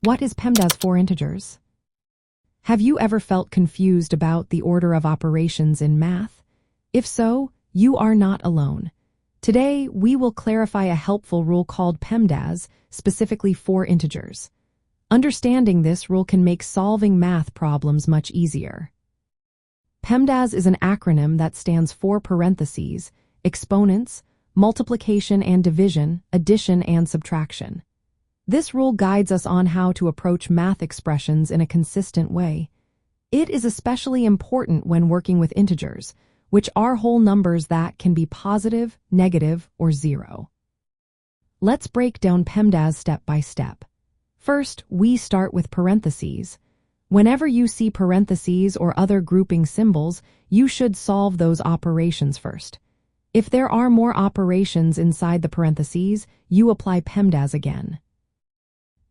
What is PEMDAS for integers? Have you ever felt confused about the order of operations in math? If so, you are not alone. Today, we will clarify a helpful rule called PEMDAS, specifically for integers. Understanding this rule can make solving math problems much easier. PEMDAS is an acronym that stands for parentheses, exponents, multiplication and division, addition and subtraction. This rule guides us on how to approach math expressions in a consistent way. It is especially important when working with integers, which are whole numbers that can be positive, negative, or zero. Let's break down PEMDAS step by step. First, we start with parentheses. Whenever you see parentheses or other grouping symbols, you should solve those operations first. If there are more operations inside the parentheses, you apply PEMDAS again.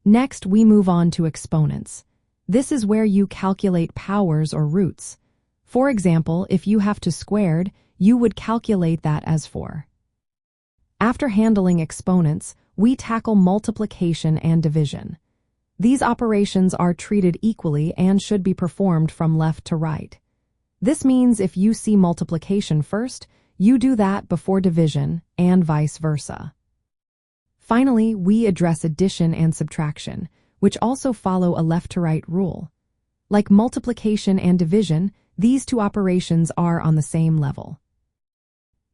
Next, we move on to exponents. This is where you calculate powers or roots. For example, if you have to squared, you would calculate that as 4. After handling exponents, we tackle multiplication and division. These operations are treated equally and should be performed from left to right. This means if you see multiplication first, you do that before division, and vice versa. Finally, we address addition and subtraction, which also follow a left-to-right rule. Like multiplication and division, these two operations are on the same level.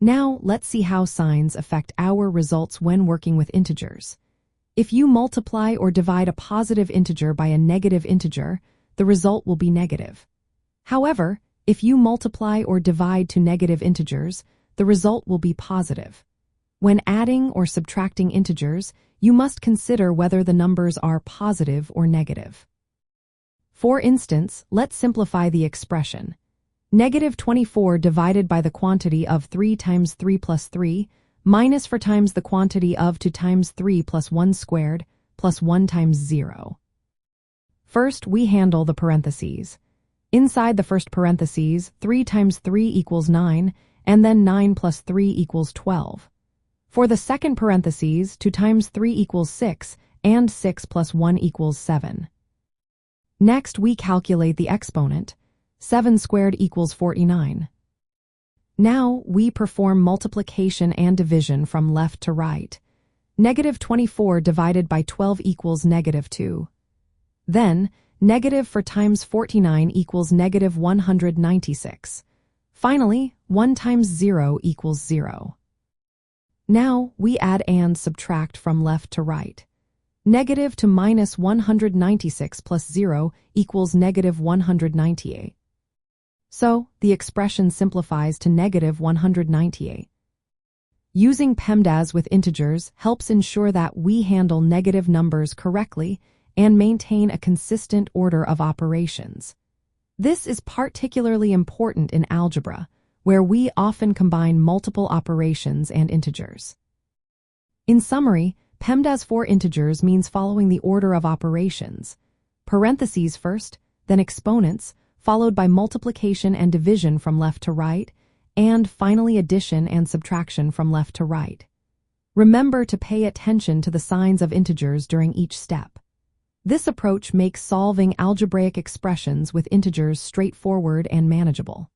Now, let's see how signs affect our results when working with integers. If you multiply or divide a positive integer by a negative integer, the result will be negative. However, if you multiply or divide two negative integers, the result will be positive. When adding or subtracting integers, you must consider whether the numbers are positive or negative. For instance, let's simplify the expression. Negative 24 divided by the quantity of 3 times 3 plus 3, minus 4 times the quantity of 2 times 3 plus 1 squared, plus 1 times 0. First, we handle the parentheses. Inside the first parentheses, 3 times 3 equals 9, and then 9 plus 3 equals 12. For the second parentheses, 2 times 3 equals 6, and 6 plus 1 equals 7. Next, we calculate the exponent. 7 squared equals 49. Now, we perform multiplication and division from left to right. Negative 24 divided by 12 equals negative 2. Then, negative 4 times 49 equals negative 196. Finally, 1 times 0 equals 0. Now, we add and subtract from left to right. Negative to minus 196 plus 0 equals negative 198. So, the expression simplifies to negative 198. Using PEMDAS with integers helps ensure that we handle negative numbers correctly and maintain a consistent order of operations. This is particularly important in algebra, where we often combine multiple operations and integers. In summary, PEMDAS for integers means following the order of operations. Parentheses first, then exponents, followed by multiplication and division from left to right, and finally addition and subtraction from left to right. Remember to pay attention to the signs of integers during each step. This approach makes solving algebraic expressions with integers straightforward and manageable.